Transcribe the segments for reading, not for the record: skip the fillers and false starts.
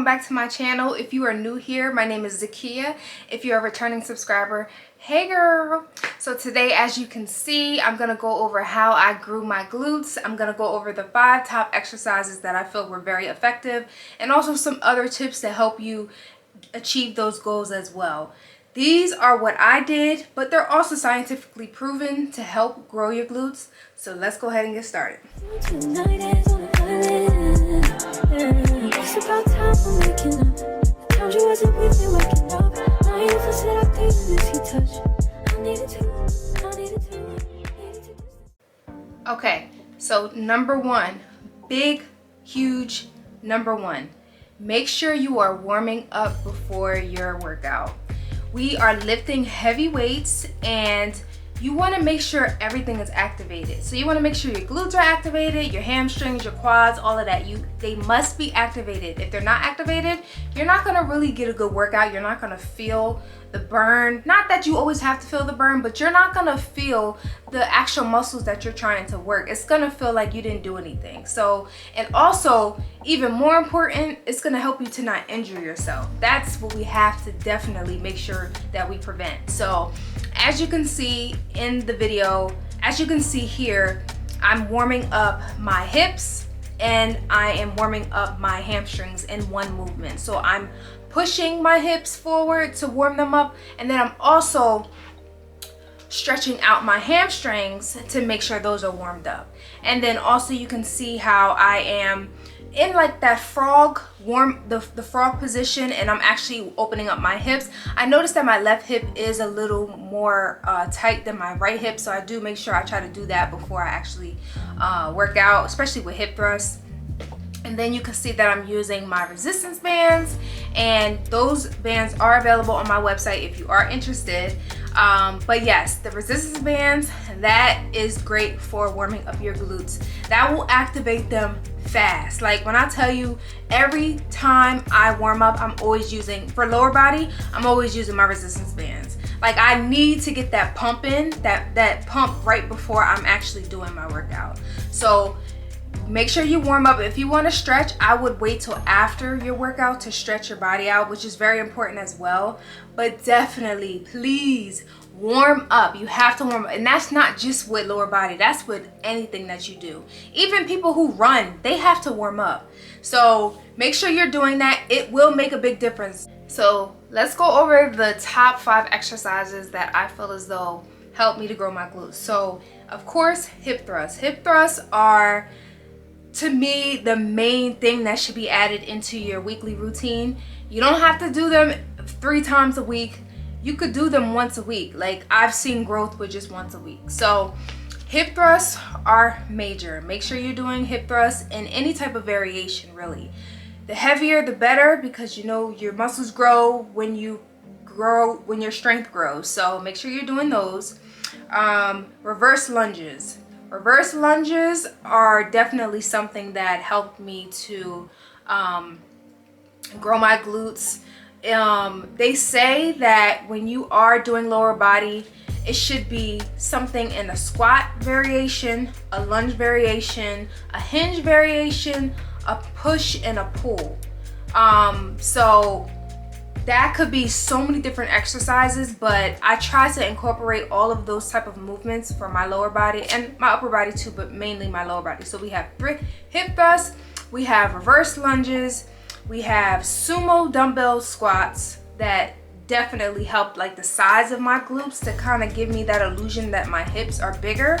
back to my channel. If you are new here, my name is Zakia. If you're a returning subscriber, hey girl. So today, as you can see, I'm gonna go over how I grew my glutes. I'm gonna go over the 5 top exercises that I feel were very effective, and also some other tips to help you achieve those goals as well. These are what I did, but they're also scientifically proven to help grow your glutes. So let's go ahead and get started. Okay, so number one, big, huge number one, make sure you are warming up before your workout. We are lifting heavy weights and you want to make sure everything is activated. So you want to make sure your glutes are activated, your hamstrings, your quads, all of that. They must be activated. If they're not activated, you're not going to really get a good workout. You're not going to feel the burn. Not that you always have to feel the burn, but you're not going to feel the actual muscles that you're trying to work. It's going to feel like you didn't do anything. So, and also, even more important, it's going to help you to not injure yourself. That's what we have to definitely make sure that we prevent. So, as you can see in the video, as you can see here, I'm warming up my hips and I am warming up my hamstrings in one movement. So I'm pushing my hips forward to warm them up, and then I'm also stretching out my hamstrings to make sure those are warmed up. And then also you can see how I am in like that frog, the frog position, and I'm actually opening up my hips. I noticed that my left hip is a little more tight than my right hip, so I do make sure I try to do that before I actually work out, especially with hip thrusts. And then you can see that I'm using my resistance bands, and those bands are available on my website if you are interested. But yes, the resistance bands, that is great for warming up your glutes. That will activate them fast. Like when I tell you, every time I warm up, I'm always using, for lower body, I'm always using my resistance bands. Like I need to get that pump in, that pump right before I'm actually doing my workout. So make sure you warm up. If you want to stretch, I would wait till after your workout to stretch your body out, which is very important as well. But definitely, please warm up. You have to warm up. And that's not just with lower body, that's with anything that you do. Even people who run, they have to warm up. So make sure you're doing that. It will make a big difference. So let's go over the top 5 exercises that I feel as though help me to grow my glutes. So of course, hip thrusts. Hip thrusts are, to me, the main thing that should be added into your weekly routine. You don't have to do them 3 times a week. You could do them once a week. Like I've seen growth with just once a week. So hip thrusts are major. Make sure you're doing hip thrusts in any type of variation, really. The heavier the better, because you know your muscles grow when your strength grows. So make sure you're doing those. Reverse lunges. Reverse lunges are definitely something that helped me to grow my glutes. They say that when you are doing lower body, it should be something in a squat variation, a lunge variation, a hinge variation, a push, and a pull. So that could be so many different exercises, but I try to incorporate all of those type of movements for my lower body and my upper body too, but mainly my lower body. So we have hip thrusts, we have reverse lunges, we have sumo dumbbell squats that definitely help like the size of my glutes to kind of give me that illusion that my hips are bigger.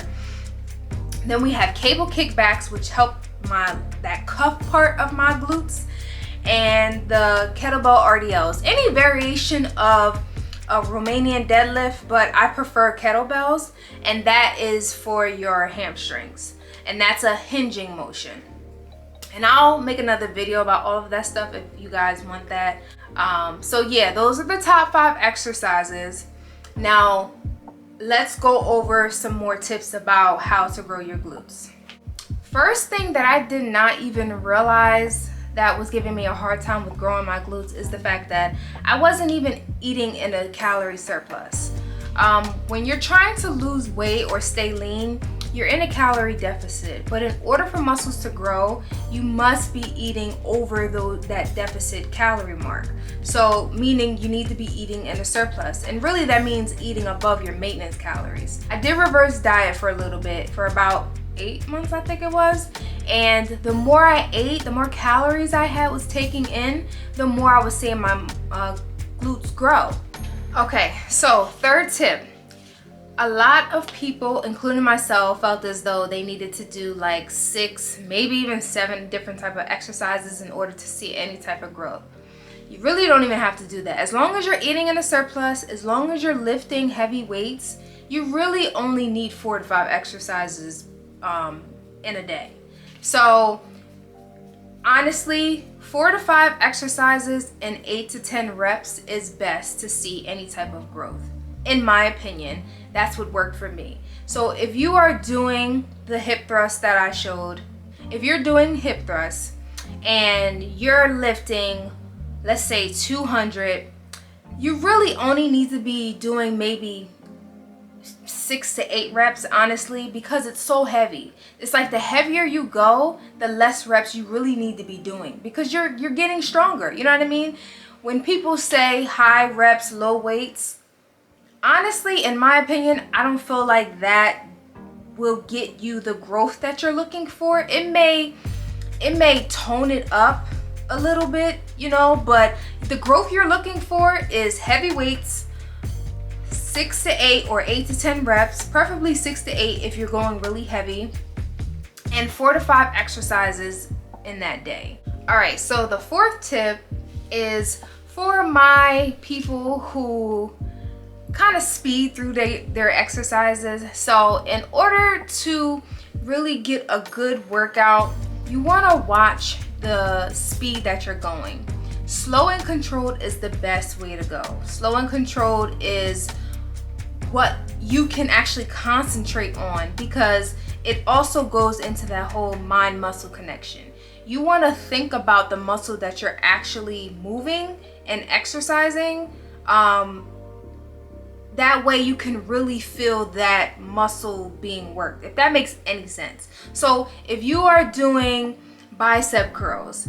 Then we have cable kickbacks, which help that cuff part of my glutes, and the kettlebell RDLs. Any variation of a Romanian deadlift, but I prefer kettlebells, and that is for your hamstrings, and that's a hinging motion. And I'll make another video about all of that stuff if you guys want that. So yeah, those are the top 5 exercises. Now let's go over some more tips about how to grow your glutes. First thing that I did not even realize that was giving me a hard time with growing my glutes is the fact that I wasn't even eating in a calorie surplus. When you're trying to lose weight or stay lean, you're in a calorie deficit. But in order for muscles to grow, you must be eating over that deficit calorie mark. So meaning you need to be eating in a surplus. And really that means eating above your maintenance calories. I did reverse diet for a little bit, for about 8 months I think it was. And the more I ate, the more calories I was taking in, the more I was seeing my glutes grow. Okay, so third tip. A lot of people, including myself, felt as though they needed to do like 6, maybe even 7 different type of exercises in order to see any type of growth. You really don't even have to do that. As long as you're eating in a surplus, as long as you're lifting heavy weights, you really only need 4 to 5 exercises in a day. So honestly, 4 to 5 exercises and 8 to 10 reps is best to see any type of growth. In my opinion, that's what worked for me. So if you are doing the hip thrust that I showed, if you're doing hip thrusts and you're lifting, let's say 200, you really only need to be doing maybe 6 to 8 reps, honestly, because it's so heavy. It's like the heavier you go, the less reps you really need to be doing, because you're getting stronger. You know what I mean? When people say high reps, low weights, honestly, in my opinion, I don't feel like that will get you the growth that you're looking for. It may tone it up a little bit, you know, but the growth you're looking for is heavy weights, 6 to 8 or 8 to 10 reps, preferably 6 to 8 if you're going really heavy, and 4 to 5 exercises in that day. All right, so the fourth tip is for my people who kind of speed through their exercises. So in order to really get a good workout, you want to watch the speed that you're going. Slow and controlled is the best way to go. Slow and controlled is what you can actually concentrate on, because it also goes into that whole mind-muscle connection. You want to think about the muscle that you're actually moving and exercising. That way you can really feel that muscle being worked, if that makes any sense. So if you are doing bicep curls,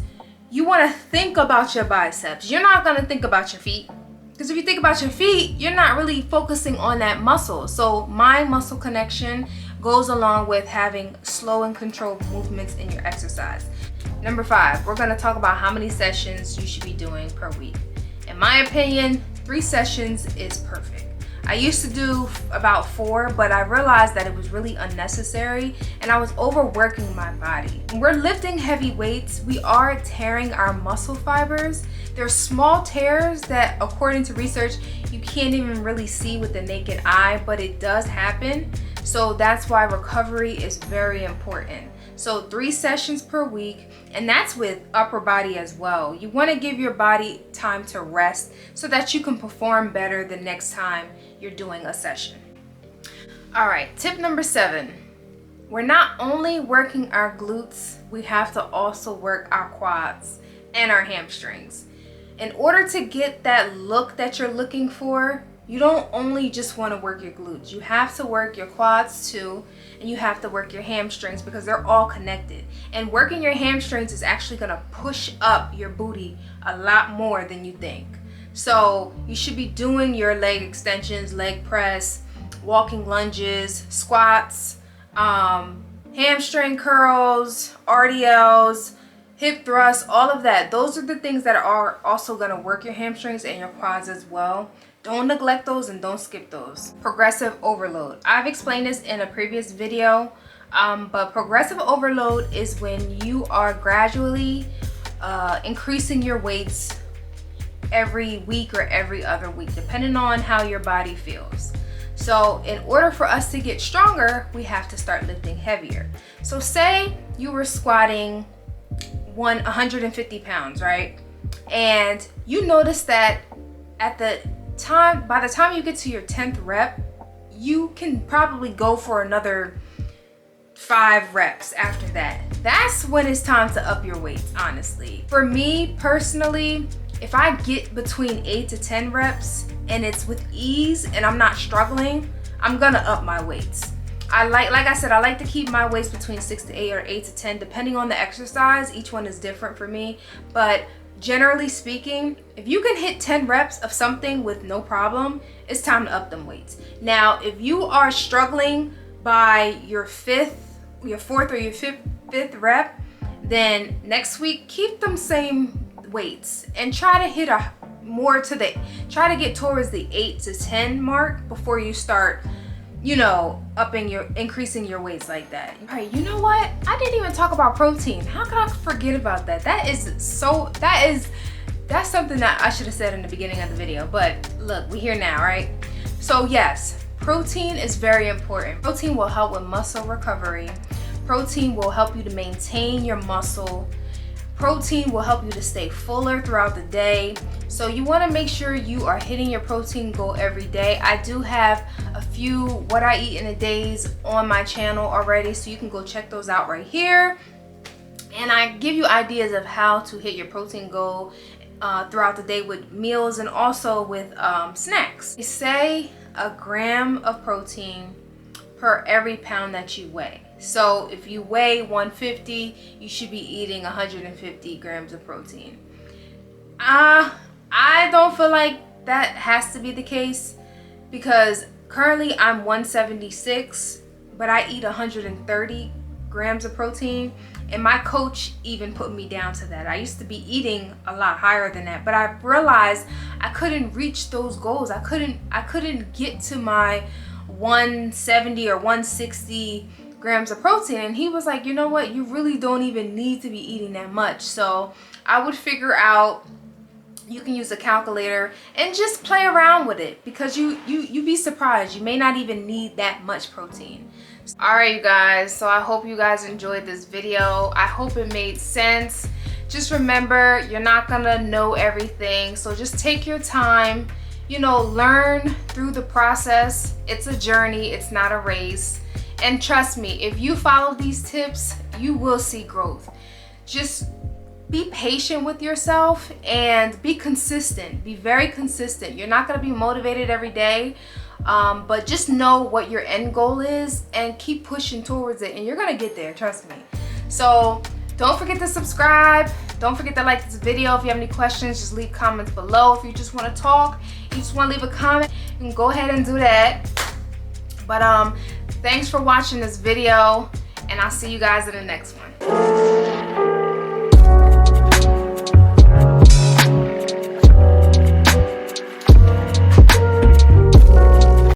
you want to think about your biceps. You're not going to think about your feet, because if you think about your feet, you're not really focusing on that muscle. So mind-muscle connection goes along with having slow and controlled movements in your exercise. Number 5, we're going to talk about how many sessions you should be doing per week. In my opinion, 3 sessions is perfect. I used to do about 4, but I realized that it was really unnecessary and I was overworking my body. When we're lifting heavy weights, we are tearing our muscle fibers. There's small tears that, according to research, you can't even really see with the naked eye, but it does happen. So that's why recovery is very important. So 3 sessions per week, and that's with upper body as well. You want to give your body time to rest so that you can perform better the next time you're doing a session. All right, tip number 7. We're not only working our glutes, we have to also work our quads and our hamstrings. In order to get that look that you're looking for, you don't only just want to work your glutes. You have to work your quads too, and you have to work your hamstrings, because they're all connected. And working your hamstrings is actually going to push up your booty a lot more than you think. So you should be doing your leg extensions, leg press, walking lunges, squats, hamstring curls, RDLs, hip thrusts, all of that. Those are the things that are also going to work your hamstrings and your quads as well. Don't neglect those and don't skip those. Progressive overload. I've explained this in a previous video, but progressive overload is when you are gradually increasing your weights every week or every other week, depending on how your body feels. So in order for us to get stronger, we have to start lifting heavier. So say you were squatting 150 pounds, right? And you notice that by the time you get to your 10th rep, you can probably go for another 5 reps after that. That's when it's time to up your weights, honestly. For me personally, if I get between 8 to 10 reps and it's with ease and I'm not struggling, I'm gonna up my weights. like I said, I like to keep my weights between 6 to 8 or 8 to 10, depending on the exercise. Each one is different for me, but generally speaking, if you can hit 10 reps of something with no problem, it's time to up them weights. Now, if you are struggling by your fourth or your fifth rep, then next week keep them same weights and try to hit try to get towards the 8 to 10 mark before you start, you know, increasing your weights like that. All right, you know what? I didn't even talk about protein. How could I forget about that? That's something that I should have said in the beginning of the video, but look, we're here now, right? So yes, protein is very important. Protein will help with muscle recovery. Protein will help you to maintain your muscle. Protein will help you to stay fuller throughout the day. So you want to make sure you are hitting your protein goal every day. I do have a few what I eat in a days on my channel already, so you can go check those out right here. And I give you ideas of how to hit your protein goal throughout the day with meals and also with snacks. They say a gram of protein per every pound that you weigh. So if you weigh 150, you should be eating 150 grams of protein. I don't feel like that has to be the case, because currently I'm 176, but I eat 130 grams of protein, and my coach even put me down to that. I used to be eating a lot higher than that, but I realized I couldn't reach those goals. I couldn't get to my 170 or 160 grams of protein, and he was like, you know what, you really don't even need to be eating that much. So I would figure out, you can use a calculator and just play around with it, because you'd be surprised, you may not even need that much protein. All right, you guys, so I hope you guys enjoyed this video. I hope it made sense. Just remember, you're not gonna know everything, so just take your time, you know, learn through the process. It's a journey, it's not a race. And trust me, if you follow these tips, you will see growth. Just be patient with yourself and be consistent. Be very consistent. You're not going to be motivated every day, but just know what your end goal is and keep pushing towards it, and you're going to get there, trust me. So don't forget to subscribe. Don't forget to like this video. If you have any questions, just leave comments below. If you just want to talk, you just want to leave a comment, you can go ahead and do that. But thanks for watching this video, and I'll see you guys in the next one.